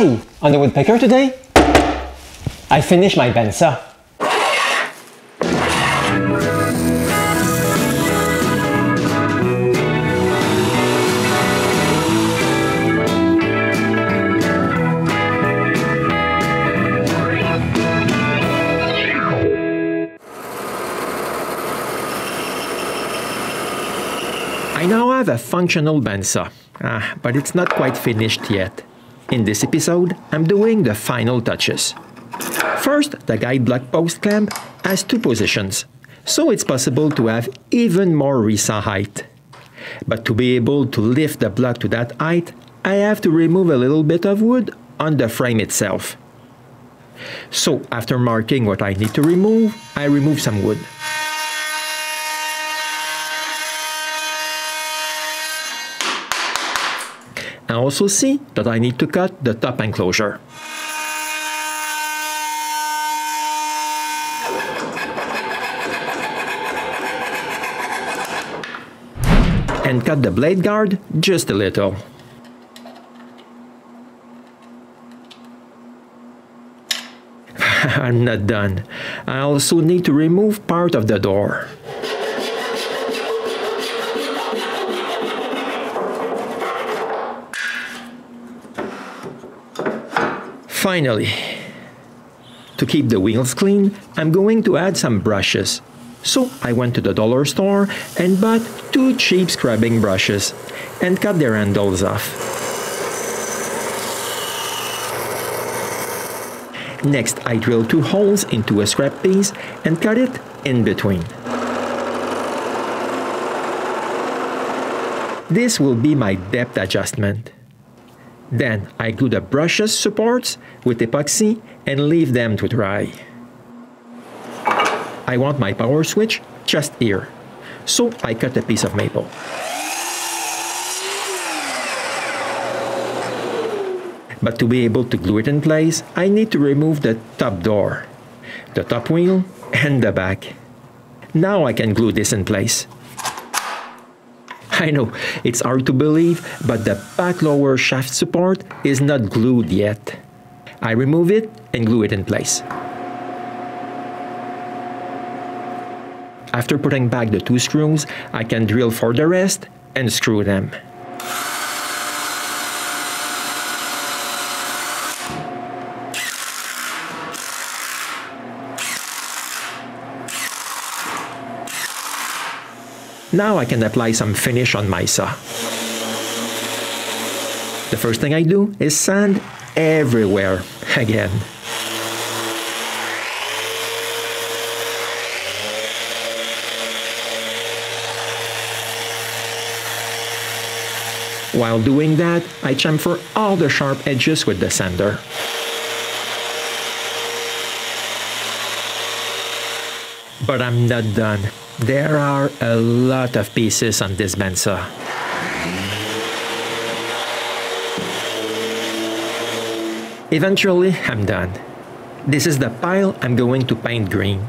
Hi! On the Woodpecker today? I finished my bandsaw. I now have a functional bandsaw, but it's not quite finished yet. In this episode, I'm doing the final touches. First, the guide block post clamp has two positions, so it's possible to have even more resaw height. But to be able to lift the block to that height, I have to remove a little bit of wood on the frame itself. So after marking what I need to remove, I remove some wood. I also see that I need to cut the top enclosure. And cut the blade guard just a little. I'm not done. I also need to remove part of the door. Finally, to keep the wheels clean, I'm going to add some brushes. So I went to the dollar store and bought two cheap scrubbing brushes and cut their handles off. Next, I drill 2 holes into a scrap piece and cut it in between. This will be my depth adjustment. Then I glue the brushes supports with epoxy and leave them to dry. I want my power switch just here, so I cut a piece of maple. But to be able to glue it in place, I need to remove the top door, the top wheel, and the back. Now I can glue this in place. I know, it's hard to believe, but the back lower shaft support is not glued yet. I remove it and glue it in place. After putting back the 2 screws, I can drill for the rest and screw them. Now I can apply some finish on my saw. The first thing I do is sand everywhere again. While doing that, I chamfer all the sharp edges with the sander. But I'm not done. There are a lot of pieces on this bandsaw. Eventually, I'm done. This is the pile I'm going to paint green.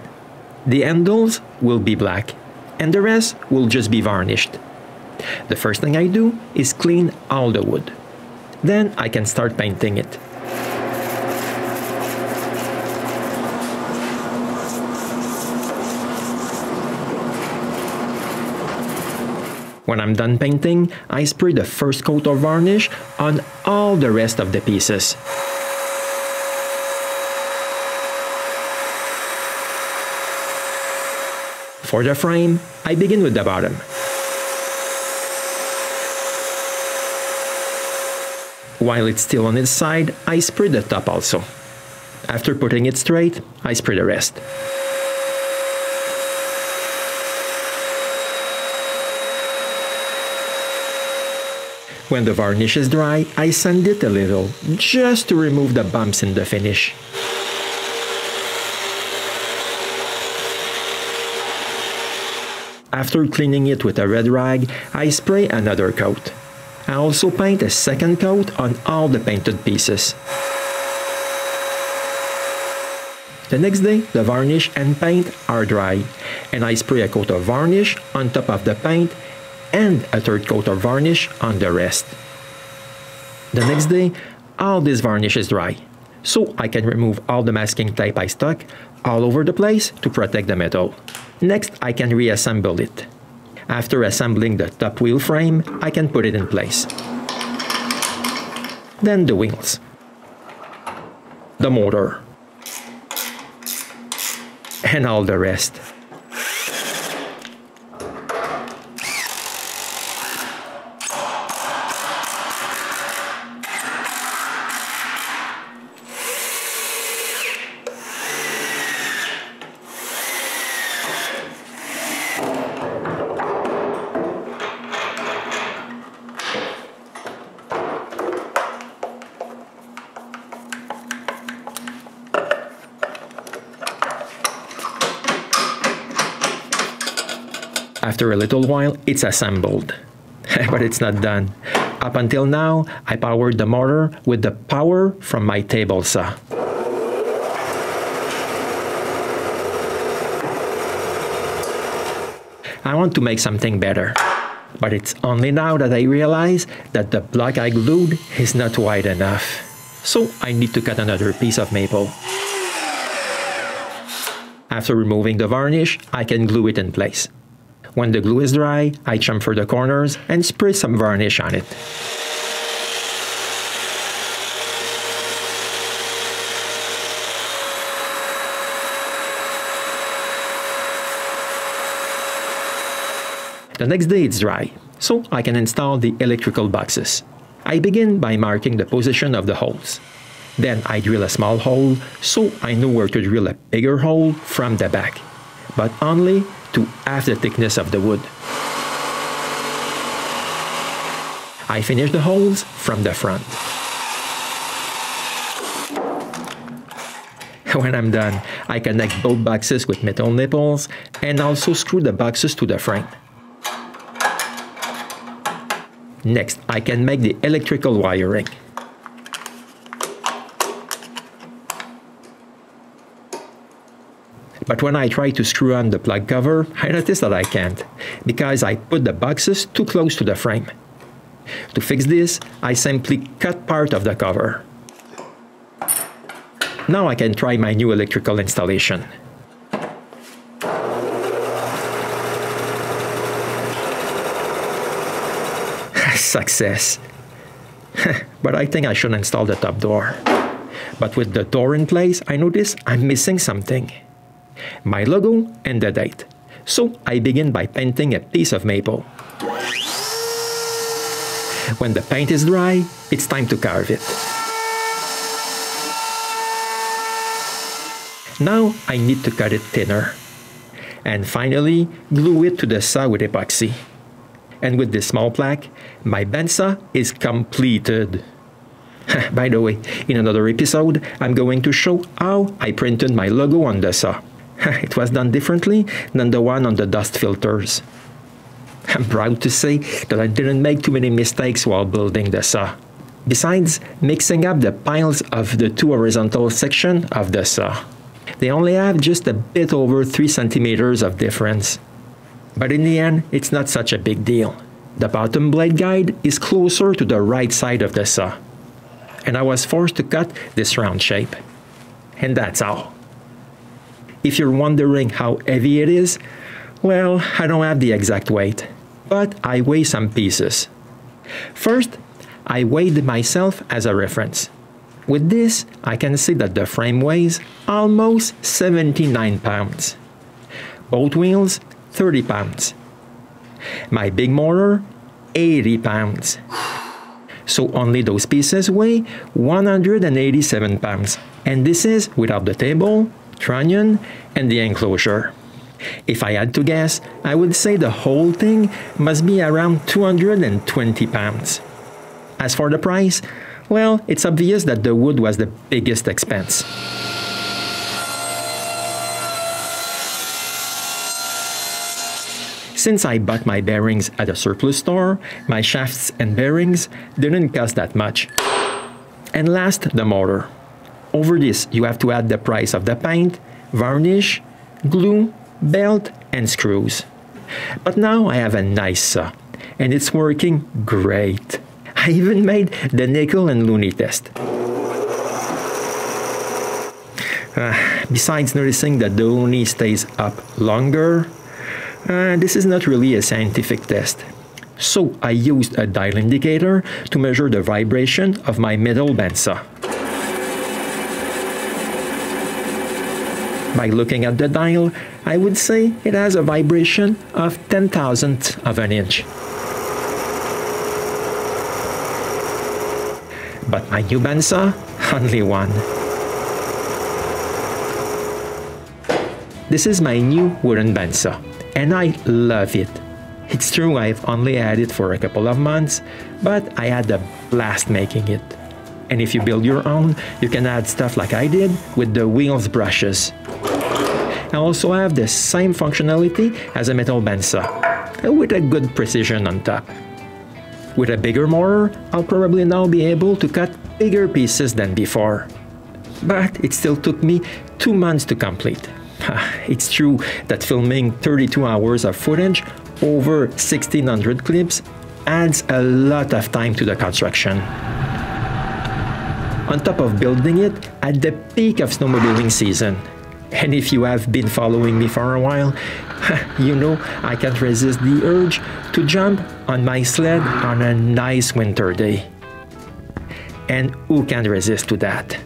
The handles will be black, and the rest will just be varnished. The first thing I do is clean all the wood. Then I can start painting it. When I'm done painting, I spray the first coat of varnish on all the rest of the pieces. For the frame, I begin with the bottom. While it's still on its side, I spray the top also. After putting it straight, I spray the rest. When the varnish is dry, I sand it a little, just to remove the bumps in the finish. After cleaning it with a red rag, I spray another coat. I also paint a second coat on all the painted pieces. The next day, the varnish and paint are dry, and I spray a coat of varnish on top of the paint and a third coat of varnish on the rest. The next day, all this varnish is dry, so I can remove all the masking tape I stuck all over the place to protect the metal. Next, I can reassemble it. After assembling the top wheel frame, I can put it in place. Then the wheels, the motor, and all the rest. After a little while, it's assembled. But it's not done. Up until now, I powered the motor with the power from my table saw. I want to make something better. But it's only now that I realize that the block I glued is not wide enough. So I need to cut another piece of maple. After removing the varnish, I can glue it in place. When the glue is dry, I chamfer the corners and spray some varnish on it. The next day it's dry, so I can install the electrical boxes. I begin by marking the position of the holes. Then I drill a small hole, so I know where to drill a bigger hole from the back, but only to half the thickness of the wood. I finish the holes from the front. When I'm done, I connect both boxes with metal nipples and also screw the boxes to the frame. Next, I can make the electrical wiring. But when I try to screw on the plug cover, I notice that I can't, because I put the boxes too close to the frame. To fix this, I simply cut part of the cover. Now I can try my new electrical installation. Success! But I think I should install the top door. But with the door in place, I notice I'm missing something. My logo and the date. So I begin by painting a piece of maple. When the paint is dry, it's time to carve it. Now I need to cut it thinner. And finally, glue it to the saw with epoxy. And with this small plaque, my bandsaw is completed. By the way, in another episode, I'm going to show how I printed my logo on the saw. It was done differently than the one on the dust filters. I'm proud to say that I didn't make too many mistakes while building the saw. Besides mixing up the piles of the two horizontal sections of the saw. They only have just a bit over 3 centimeters of difference. But in the end, it's not such a big deal. The bottom blade guide is closer to the right side of the saw. And I was forced to cut this round shape. And that's all. If you're wondering how heavy it is, well, I don't have the exact weight, but I weigh some pieces. First, I weighed myself as a reference. With this, I can see that the frame weighs almost 79 pounds. Both wheels, 30 pounds. My big motor, 80 pounds. So only those pieces weigh 187 pounds. And this is without the table, trunnion, and the enclosure. If I had to guess, I would say the whole thing must be around 220 pounds. As for the price, well, it's obvious that the wood was the biggest expense. Since I bought my bearings at a surplus store, my shafts and bearings didn't cost that much. And last, the motor. Over this, you have to add the price of the paint, varnish, glue, belt, and screws. But now I have a nice saw, and it's working great. I even made the nickel and loonie test. Besides noticing that the uni stays up longer, this is not really a scientific test. So I used a dial indicator to measure the vibration of my metal bandsaw. By looking at the dial, I would say it has a vibration of 10,000th of an inch. But my new bandsaw, only one. This is my new wooden bandsaw, and I love it. It's true I've only had it for a couple of months, but I had a blast making it. And if you build your own, you can add stuff like I did with the wheels brushes. I also have the same functionality as a metal bandsaw, with a good precision on top. With a bigger motor, I'll probably now be able to cut bigger pieces than before. But it still took me 2 months to complete. It's true that filming 32 hours of footage over 1,600 clips adds a lot of time to the construction. On top of building it at the peak of snowmobiling season. And if you have been following me for a while, you know I can't resist the urge to jump on my sled on a nice winter day. And who can resist to that?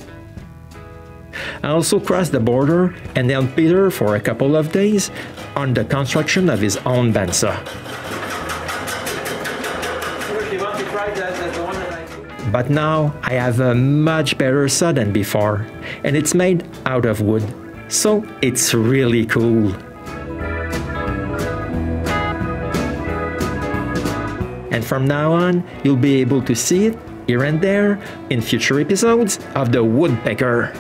I also crossed the border and helped Peter for a couple of days on the construction of his own bandsaw. But now I have a much better saw than before, and it's made out of wood. So it's really cool. And from now on, you'll be able to see it here and there in future episodes of the Woodpecker.